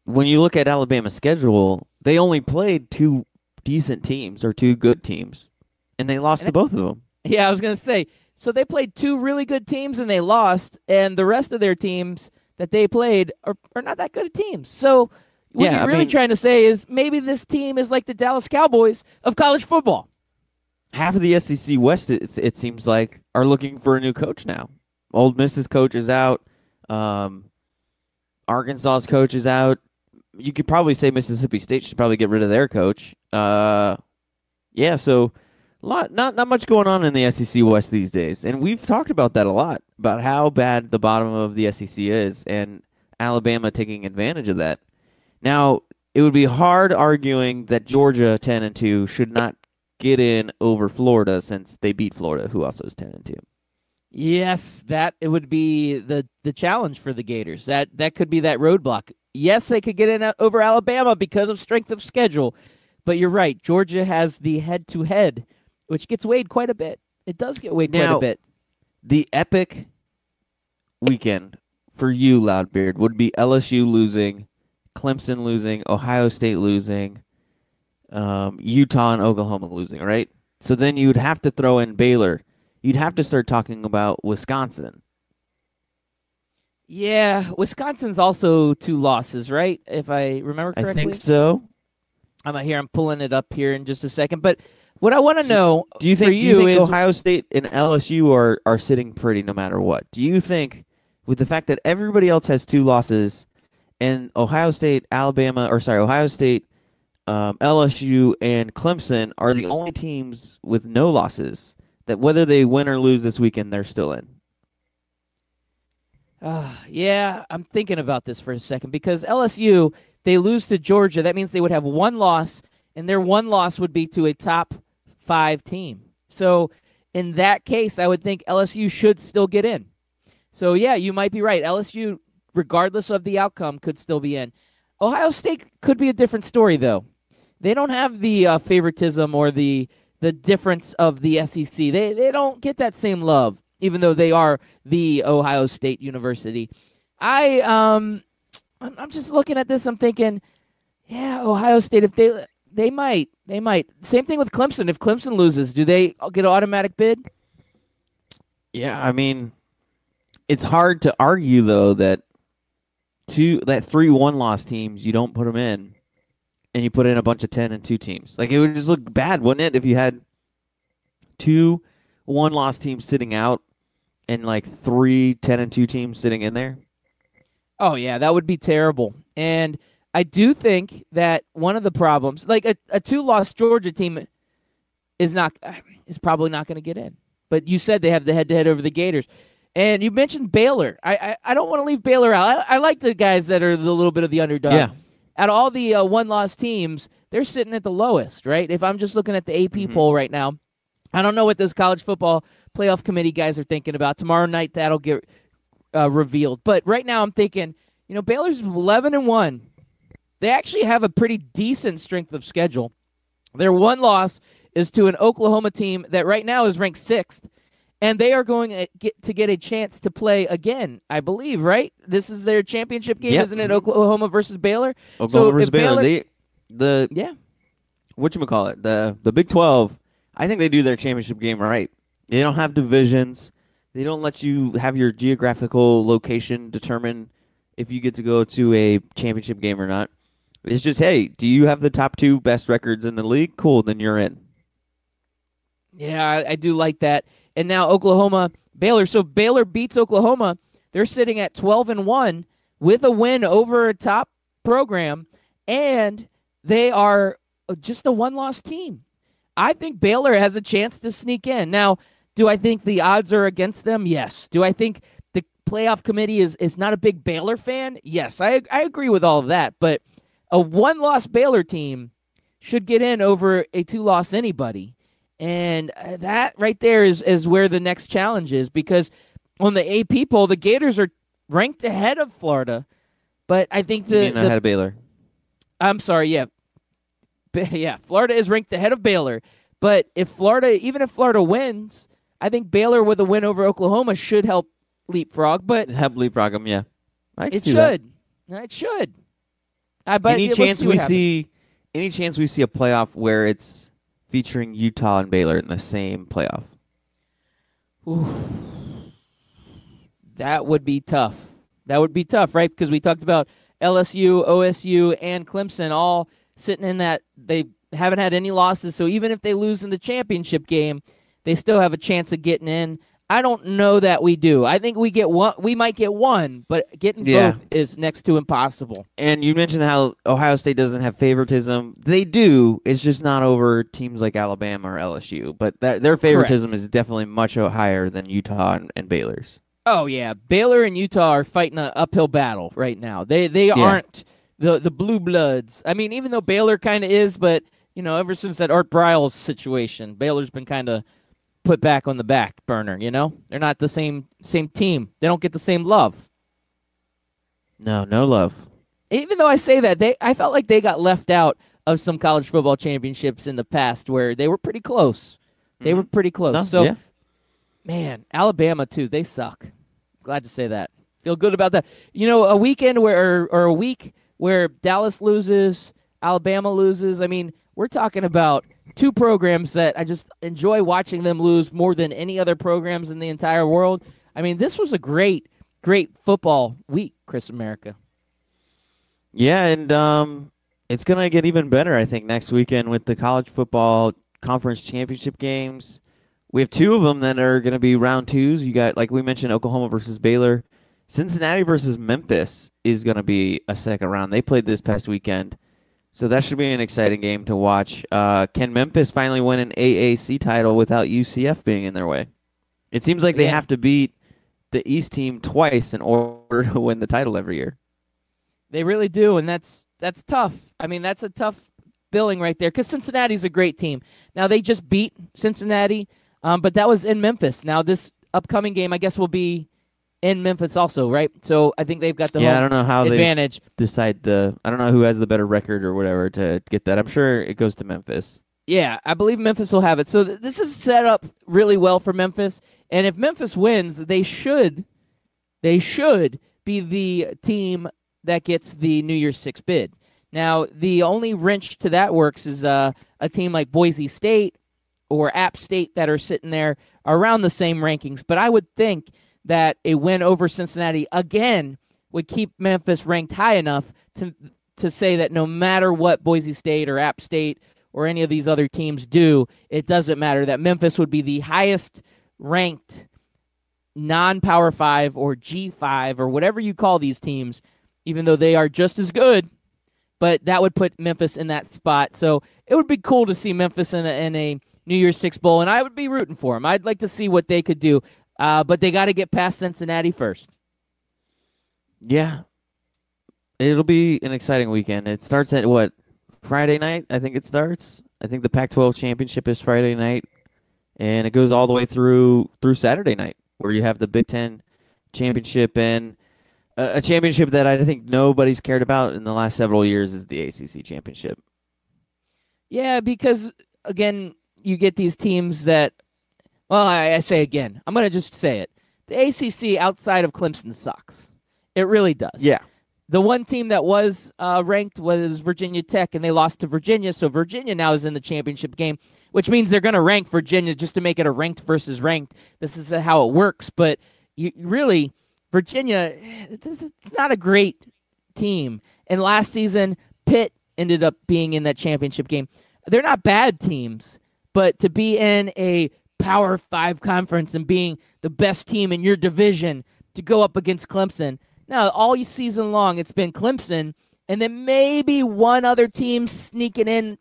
Speaker 2: When you look at Alabama's schedule, they only played 2 decent teams or 2 good teams, and they lost to both of them.
Speaker 3: Yeah, I was going to say, so they played 2 really good teams and they lost, and the rest of their teams that they played are not that good at teams. So what you're really trying to say is maybe this team is like the Dallas Cowboys of college football.
Speaker 2: Half of the SEC West, it seems like, are looking for a new coach now. Old Miss's coach is out. Arkansas's coach is out. You could probably say Mississippi State should probably get rid of their coach. So not much going on in the SEC West these days. And we've talked about that a lot, about how bad the bottom of the SEC is and Alabama taking advantage of that. Now, it would be hard arguing that Georgia 10-2 should not get in over Florida since they beat Florida, who also is 10-2.
Speaker 3: Yes, it would be the challenge for the Gators. That could be that roadblock. Yes, they could get in over Alabama because of strength of schedule. But you're right. Georgia has the head-to-head, which gets weighed quite a bit. It does get weighed quite a bit.
Speaker 2: The epic weekend for you, Loudbeard, would be LSU losing, Clemson losing, Ohio State losing, Utah and Oklahoma losing, right? So then you'd have to throw in Baylor. You'd have to start talking about Wisconsin.
Speaker 3: Yeah, Wisconsin's also 2 losses, right? If I remember correctly.
Speaker 2: I think so.
Speaker 3: I'm pulling it up here in just a second. But what I want to know
Speaker 2: do you think Ohio State and LSU are sitting pretty no matter what? Do you think with the fact that everybody else has 2 losses and Ohio State, LSU, and Clemson are the only teams with no losses, that whether they win or lose this weekend, they're still in?
Speaker 3: Yeah, I'm thinking about this for a second because LSU, they lose to Georgia. That means they would have 1 loss, and their 1 loss would be to a top 5 team. So in that case, I would think LSU should still get in. So, yeah, you might be right. LSU, regardless of the outcome, could still be in. Ohio State could be a different story, though. They don't have the favoritism or the difference of the SEC. They don't get that same love, even though they are the Ohio State University. I'm just looking at this. I'm thinking, yeah, Ohio State. If they might. Same thing with Clemson. If Clemson loses, do they get an automatic bid?
Speaker 2: Yeah, I mean, it's hard to argue though that 3 1-loss teams, you don't put them in, and you put in a bunch of 10-2 teams. Like, it would just look bad, wouldn't it, if you had 2 1-loss teams sitting out and like 3 10-2 teams sitting in there?
Speaker 3: Oh yeah, that would be terrible. And I do think that one of the problems, like a 2-loss Georgia team, is probably not going to get in. But you said they have the head-to-head over the Gators. And you mentioned Baylor. I don't want to leave Baylor out. I like the guys that are the little bit of the underdog.
Speaker 2: Yeah.
Speaker 3: Out of all the 1-loss teams, they're sitting at the lowest, right? If I'm just looking at the AP poll right now, I don't know what those college football playoff committee guys are thinking about. Tomorrow night, that'll get revealed. But right now, I'm thinking, Baylor's 11-1. They actually have a pretty decent strength of schedule. Their one loss is to an Oklahoma team that right now is ranked 6th, and they are going to get a chance to play again, I believe, right? This is their championship game, isn't it? Oklahoma versus Baylor?
Speaker 2: Oklahoma versus Baylor. Whatchamacallit, the Big 12, I think they do their championship game right. They don't have divisions. They don't let you have your geographical location determine if you get to go to a championship game or not. It's just, hey, do you have the top 2 best records in the league? Cool, then you're in.
Speaker 3: Yeah, I do like that. And now Oklahoma, Baylor. So Baylor beats Oklahoma. They're sitting at 12-1 with a win over a top program, and they are just a one-loss team. I think Baylor has a chance to sneak in. Now, do I think the odds are against them? Yes. Do I think the playoff committee is not a big Baylor fan? Yes, I agree with all of that. But a one-loss Baylor team should get in over a 2-loss anybody. And that right there is where the next challenge is, because on the AP poll, the Gators are ranked ahead of Florida. But I think
Speaker 2: ahead of Baylor.
Speaker 3: I'm sorry, yeah. Yeah, Florida is ranked ahead of Baylor. But even if Florida wins, I think Baylor with a win over Oklahoma should help leapfrog. But
Speaker 2: help leapfrog them, yeah.
Speaker 3: It should. It should.
Speaker 2: Any chance we see a playoff where it's featuring Utah and Baylor in the same playoff?
Speaker 3: Ooh. That would be tough. Right? Because we talked about LSU, OSU, and Clemson all sitting in that. They haven't had any losses, so even if they lose in the championship game, they still have a chance of getting in. I don't know that we do. I think we get one. We might get one, but getting both is next to impossible.
Speaker 2: And you mentioned how Ohio State doesn't have favoritism. They do. It's just not over teams like Alabama or LSU. But their favoritism is definitely much higher than Utah and Baylor's.
Speaker 3: Oh yeah, Baylor and Utah are fighting an uphill battle right now. They aren't the blue bloods. I mean, even though Baylor kind of is, but ever since that Art Briles situation, Baylor's been kind of put back on the back burner. They're not the same team. They don't get the same love.
Speaker 2: No love.
Speaker 3: Even though I say that, I felt like they got left out of some college football championships in the past where they were pretty close. They were pretty close. Man, Alabama too. They suck. Glad to say that. Feel good about that. A weekend or a week where Dallas loses, Alabama loses. I mean, we're talking about 2 programs that I just enjoy watching them lose more than any other programs in the entire world. I mean, this was a great football week, Chris America.
Speaker 2: Yeah, and it's going to get even better, I think, next weekend with the college football conference championship games. We have 2 of them that are going to be round 2s. You got, like we mentioned, Oklahoma versus Baylor. Cincinnati versus Memphis is going to be a second round. They played this past weekend. So that should be an exciting game to watch. Can Memphis finally win an AAC title without UCF being in their way? It seems like they have to beat the East team twice in order to win the title every year.
Speaker 3: They really do, and that's tough. I mean, that's a tough billing right there because Cincinnati's a great team. Now, they just beat Cincinnati, but that was in Memphis. Now, this upcoming game, I guess, will be in Memphis also, right? So I think they've got the
Speaker 2: I don't know how
Speaker 3: advantage.
Speaker 2: They decide I don't know who has the better record or whatever to get that. I'm sure it goes to Memphis.
Speaker 3: Yeah, I believe Memphis will have it. So this is set up really well for Memphis. And if Memphis wins, they should be the team that gets the New Year's Six bid. Now, the only wrench to that works is a team like Boise State or App State that are sitting there around the same rankings. But I would think that a win over Cincinnati again would keep Memphis ranked high enough to say that no matter what Boise State or App State or any of these other teams do, it doesn't matter, that Memphis would be the highest ranked non-Power 5 or G5 or whatever you call these teams, even though they are just as good, but that would put Memphis in that spot. So it would be cool to see Memphis in a New Year's Six Bowl, and I would be rooting for them. I'd like to see what they could do. But they got to get past Cincinnati first.
Speaker 2: Yeah. It'll be an exciting weekend. It starts at, Friday night? I think it starts. I think the Pac-12 championship is Friday night. and it goes all the way through Saturday night, where you have the Big Ten championship, and a championship that I think nobody's cared about in the last several years is the ACC championship.
Speaker 3: Yeah, because again, you get these teams that, well, I say again, I'm going to just say it. The ACC outside of Clemson sucks. It really does.
Speaker 2: Yeah.
Speaker 3: The one team that was ranked was Virginia Tech, and they lost to Virginia, so Virginia now is in the championship game, which means they're going to rank Virginia just to make it a ranked versus ranked. This is how it works, but really, Virginia, it's not a great team. And last season, Pitt ended up being in that championship game. They're not bad teams, but to be in a Power 5 conference and being the best team in your division to go up against Clemson. Now, all season long, it's been Clemson, and then maybe one other team sneaking in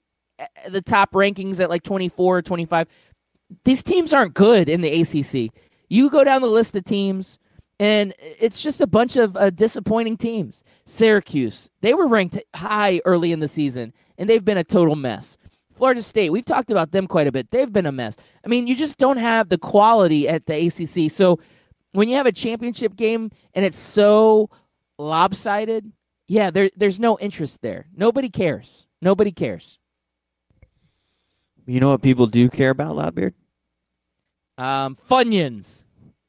Speaker 3: the top rankings at like 24 or 25. These teams aren't good in the ACC. You go down the list of teams, and it's just a bunch of disappointing teams. Syracuse, they were ranked high early in the season, and they've been a total mess. Florida State, we've talked about them quite a bit. They've been a mess. I mean, you just don't have the quality at the ACC. So when you have a championship game and it's so lopsided, yeah, there's no interest there. Nobody cares. Nobody cares.
Speaker 2: You know what people do care about, Loudbeard?
Speaker 3: Funyuns.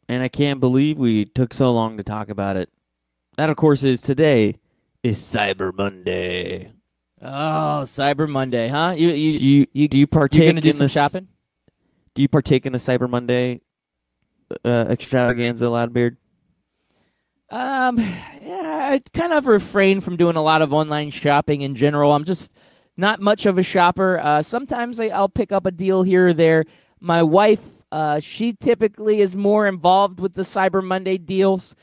Speaker 2: And I can't believe we took so long to talk about it. That, of course, today is Cyber Monday.
Speaker 3: Oh, Cyber Monday, huh?
Speaker 2: Do you partake?
Speaker 3: You're gonna do
Speaker 2: in
Speaker 3: some shopping?
Speaker 2: Do you partake in the Cyber Monday extravaganza, Loudbeard?
Speaker 3: Yeah, I kind of refrain from doing a lot of online shopping in general. I'm just not much of a shopper. Sometimes I'll pick up a deal here or there. My wife, she typically is more involved with the Cyber Monday deals.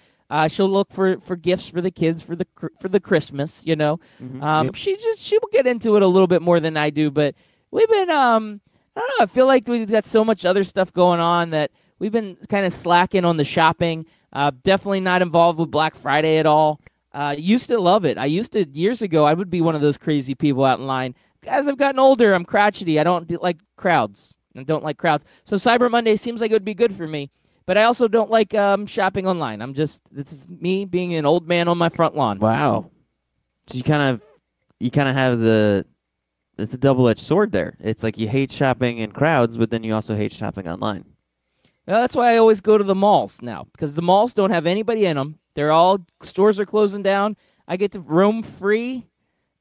Speaker 3: She'll look for gifts for the kids for the Christmas, you know.
Speaker 2: Yep.
Speaker 3: She will get into it a little bit more than I do, but we've been I don't know, I feel like we've got so much other stuff going on that we've been kind of slacking on the shopping. Definitely not involved with Black Friday at all. Used to love it. Years ago, I would be one of those crazy people out in line. As I've gotten older, I'm crotchety. I don't like crowds. So Cyber Monday seems like it would be good for me. But I also don't like shopping online. This is me being an old man on my front lawn.
Speaker 2: Wow. So you kind of have it's a double-edged sword there. It's like you hate shopping in crowds, but then you also hate shopping online.
Speaker 3: Well, that's why I always go to the malls now, because the malls don't have anybody in them. Stores are closing down. I get to roam free.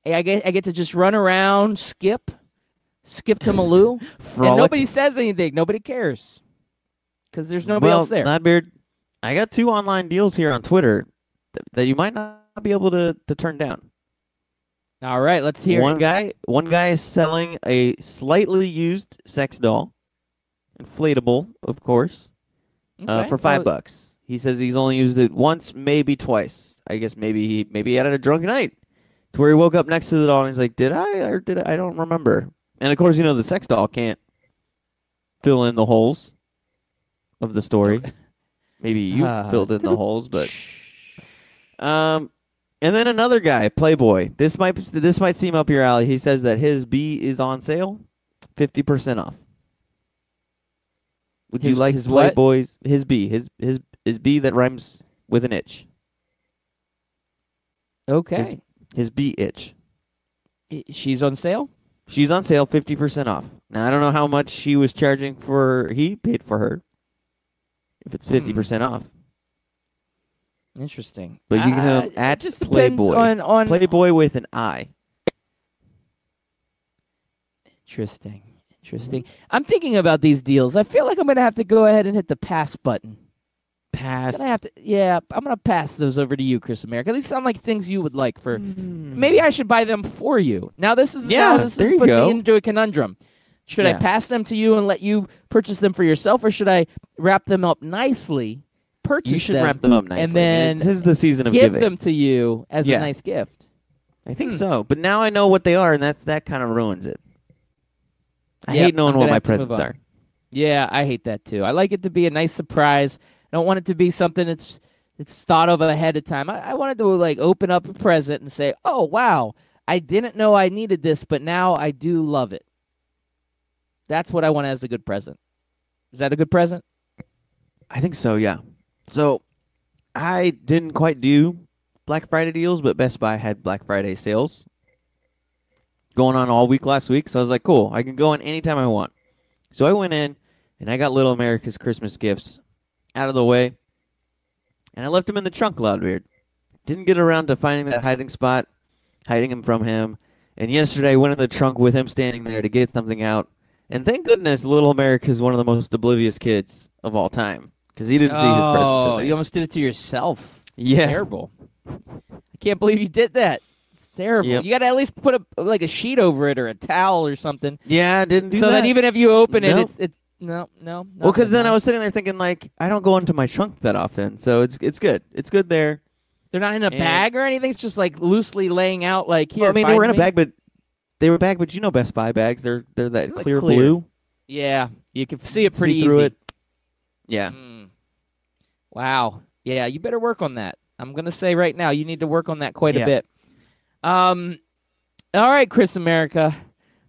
Speaker 3: I get to just run around, skip to Malou, and nobody says anything. Nobody cares. Because there's nobody else there.
Speaker 2: Nodbeard, I got 2 online deals here on Twitter that you might not be able to turn down.
Speaker 3: All right, let's hear it.
Speaker 2: One guy is selling a slightly used sex doll, inflatable, of course, for $5. He says he's only used it once, maybe twice. I guess maybe he had a drunk night, to where he woke up next to the doll and he's like, "Did I or did I? I don't remember." And of course, the sex doll can't fill in the holes of the story. Maybe you filled in the holes, but and then another guy, Playboy. This might seem up your alley. He says that his B is on sale, 50% off. Would you like his Playboy's his B, his B that rhymes with an itch?
Speaker 3: Okay.
Speaker 2: His B itch.
Speaker 3: She's on sale?
Speaker 2: She's on sale, 50% off. Now I don't know how much he was charging he paid for her. If it's 50% off.
Speaker 3: Interesting.
Speaker 2: But you can at
Speaker 3: just
Speaker 2: Playboy.
Speaker 3: On
Speaker 2: Playboy with an I.
Speaker 3: Interesting. I'm thinking about these deals. I feel like I'm going to have to go ahead and hit the pass button.
Speaker 2: Pass?
Speaker 3: I'm going to pass those over to you, Chris America. These sound like things you would like for... Maybe I should buy them for you. Now this is putting me into a conundrum. Should I pass them to you and let you purchase them for yourself, or should I wrap them up nicely,
Speaker 2: You should wrap them up nicely.
Speaker 3: and then
Speaker 2: this is the season of
Speaker 3: give
Speaker 2: giving.
Speaker 3: them to you as a nice gift?
Speaker 2: I think so. But now I know what they are, and that kind of ruins it. I hate knowing what my presents are.
Speaker 3: Yeah, I hate that too. I like it to be a nice surprise. I don't want it to be something it's thought of ahead of time. I wanted to open up a present and say, "Oh, wow, I didn't know I needed this, but now I do love it." That's what I want as a good present. Is that a good present?
Speaker 2: I think so, yeah. So I didn't quite do Black Friday deals, but Best Buy had Black Friday sales going on all week last week. So I was like, cool, I can go in anytime I want. So I went in and I got Little America's Christmas gifts out of the way, and I left them in the trunk, Loudbeard. Didn't get around to finding that hiding spot, hiding them from him. And yesterday I went in the trunk with him standing there to get something out. And thank goodness Little America is one of the most oblivious kids of all time, because he didn't see his presents in
Speaker 3: Oh,
Speaker 2: there.
Speaker 3: you almost did it to yourself.
Speaker 2: Yeah.
Speaker 3: Terrible. I can't believe you did that. It's terrible.
Speaker 2: Yep.
Speaker 3: You got to at least put a sheet over it or a towel or something.
Speaker 2: Yeah, I didn't do
Speaker 3: so that even if you open it,
Speaker 2: Nope.
Speaker 3: it's no.
Speaker 2: Well, because then I was sitting there thinking, like, I don't go into my trunk that often, so it's good. It's good there.
Speaker 3: They're not in a bag or anything. It's just like loosely laying out. Like here.
Speaker 2: Well, I mean, they were in a
Speaker 3: find me.
Speaker 2: bag, but you know Best Buy bags. They're that
Speaker 3: Like
Speaker 2: clear
Speaker 3: clear.
Speaker 2: blue.
Speaker 3: Yeah, you can see it pretty
Speaker 2: See through
Speaker 3: easy.
Speaker 2: it. Yeah.
Speaker 3: Wow. Yeah, you better work on that. I'm gonna say right now, you need to work on that quite a
Speaker 2: Yeah.
Speaker 3: bit. All right, Chris America.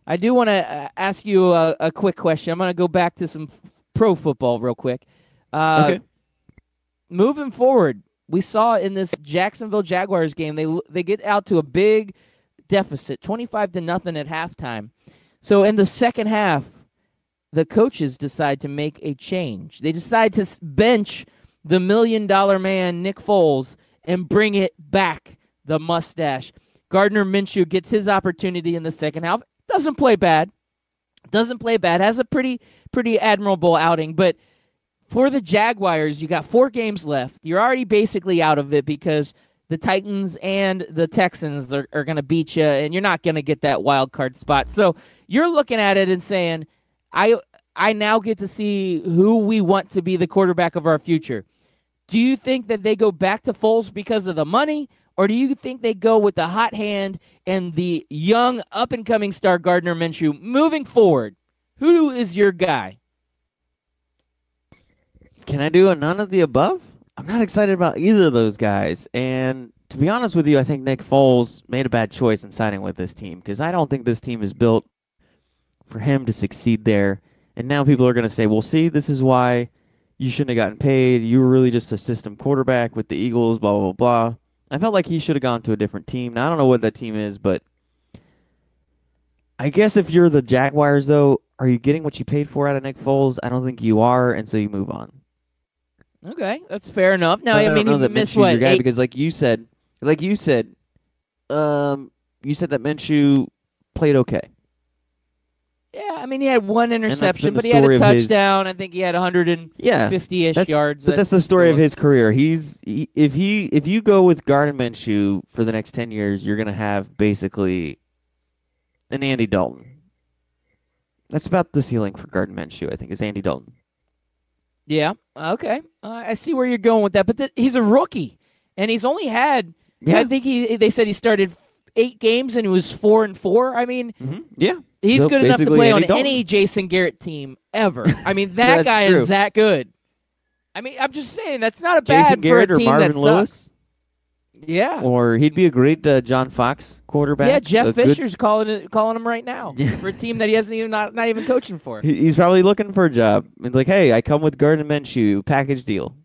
Speaker 3: I do want to ask you a quick question. I'm going to go back to some pro football real quick.
Speaker 2: Okay.
Speaker 3: Moving forward, we saw in this Jacksonville Jaguars game, they get out to a big deficit, 25-0 at halftime. So in the second half, the coaches decide to make a change. They decide to bench the $1 million man, Nick Foles, and bring it back, the mustache. Gardner Minshew gets his opportunity in the second half. Doesn't play bad. Has a pretty admirable outing. But for the Jaguars, you got 4 games left. You're already basically out of it because the Titans and the Texans are going to beat you, and you're not going to get that wild card spot. So you're looking at it and saying, I now get to see who we want to be the quarterback of our future. Do you think that they go back to Foles because of the money, or do you think they go with the hot hand and the young up-and-coming star Gardner Minshew moving forward? Who is your guy?
Speaker 2: Can I do a none of the above? I'm not excited about either of those guys. And to be honest with you, I think Nick Foles made a bad choice in signing with this team, because I don't think this team is built for him to succeed there. And now people are going to say, well, see, this is why you shouldn't have gotten paid. You were really just a system quarterback with the Eagles, blah, blah, blah. I felt like he should have gone to a different team. Now, I don't know what that team is, but I guess if you're the Jaguars, though, are you getting what you paid for out of Nick Foles? I don't think you are, and so you move on.
Speaker 3: Okay, that's fair enough. Now,
Speaker 2: I
Speaker 3: I mean,
Speaker 2: don't know
Speaker 3: he
Speaker 2: that
Speaker 3: missed
Speaker 2: Minshew's
Speaker 3: what?
Speaker 2: your guy,
Speaker 3: 8
Speaker 2: because you said that Minshew played okay.
Speaker 3: Yeah, I mean, he had one
Speaker 2: that's
Speaker 3: interception,
Speaker 2: been the
Speaker 3: but he had a
Speaker 2: story of his-
Speaker 3: touchdown. I think he had 150-ish yards.
Speaker 2: But that's the story of his career. If you go with Gardner Minshew for the next 10 years, you're going to have basically an Andy Dalton. That's about the ceiling for Gardner Minshew, I think, is Andy Dalton.
Speaker 3: Yeah, okay. I see where you're going with that, but he's a rookie, and he's only had,
Speaker 2: Yeah.
Speaker 3: I think they said he started 8 games, and he was 4-4. I mean,
Speaker 2: Yeah.
Speaker 3: he's
Speaker 2: So
Speaker 3: good enough to
Speaker 2: basically
Speaker 3: play
Speaker 2: Andy
Speaker 3: on
Speaker 2: Dalton.
Speaker 3: any Jason Garrett team ever. I mean, that
Speaker 2: That's
Speaker 3: guy
Speaker 2: true.
Speaker 3: is that good. I mean, I'm just saying, that's not a
Speaker 2: Jason
Speaker 3: bad
Speaker 2: Garrett
Speaker 3: for
Speaker 2: or
Speaker 3: a team
Speaker 2: Marvin
Speaker 3: that
Speaker 2: Lewis.
Speaker 3: sucks. Yeah.
Speaker 2: Or he'd be a great John Fox quarterback.
Speaker 3: Yeah, Jeff
Speaker 2: A good-
Speaker 3: Fisher's calling him right now for a team that he hasn't even not even coaching for.
Speaker 2: He's probably looking for a job. And like, hey, I come with Gardner Minshew, package deal.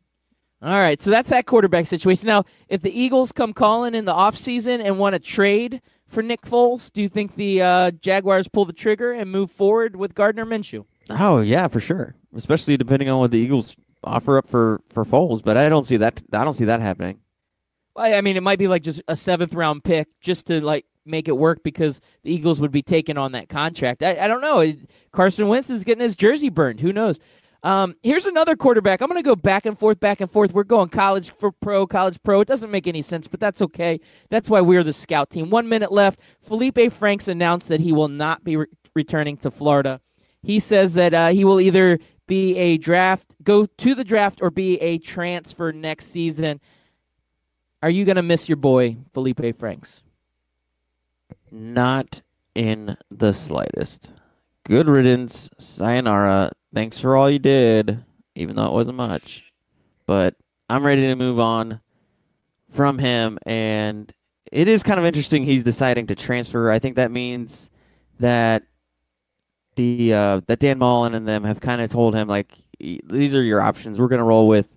Speaker 3: All right, so that's that quarterback situation. Now, if the Eagles come calling in the offseason and want to trade for Nick Foles, do you think the Jaguars pull the trigger and move forward with Gardner Minshew?
Speaker 2: Oh yeah, for sure. Especially depending on what the Eagles offer up for Foles, but I don't see that happening.
Speaker 3: Well, I mean, it might be like just a 7th-round pick just to like make it work because the Eagles would be taking on that contract. I don't know. Carson Wentz is getting his jersey burned. Who knows? Here's another quarterback. I'm going to go back and forth. We're going college pro. It doesn't make any sense, but that's okay. That's why we're the scout team. 1 minute left. Felipe Franks announced that he will not be returning to Florida. He says that he will either be go to the draft or be a transfer next season. Are you going to miss your boy, Felipe Franks?
Speaker 2: Not in the slightest. Good riddance. Sayonara. Thanks for all you did, even though it wasn't much. But I'm ready to move on from him, and it is kind of interesting he's deciding to transfer. I think that means that that Dan Mullen and them have kind of told him, like, these are your options. We're going to roll with,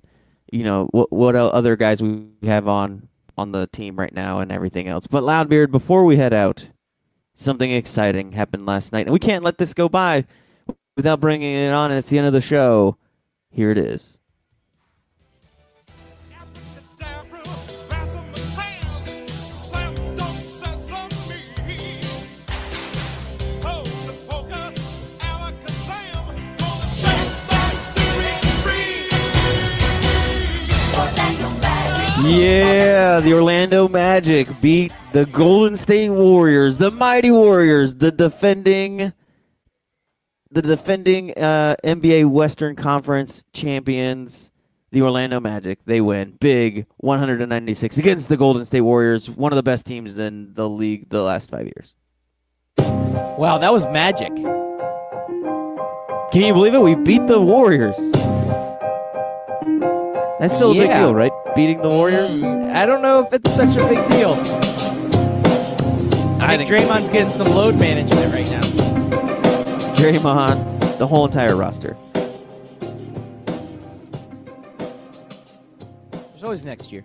Speaker 2: what other guys we have on the team right now and everything else. But Loudbeard, before we head out, something exciting happened last night, and we can't let this go by without bringing it on. And it's the end of the show. Here it is. Yeah, the Orlando Magic beat the Golden State Warriors, the Mighty Warriors, the defending NBA Western Conference champions, the Orlando Magic. They win big, 196 against the Golden State Warriors, one of the best teams in the league the last 5 years.
Speaker 3: Wow, that was magic.
Speaker 2: Can you believe it? We beat the Warriors. That's still a big deal, right? Beating the Warriors?
Speaker 3: I don't know if it's such a big deal. I think Draymond's getting some load management right now.
Speaker 2: Draymond, the whole entire roster.
Speaker 3: There's always next year.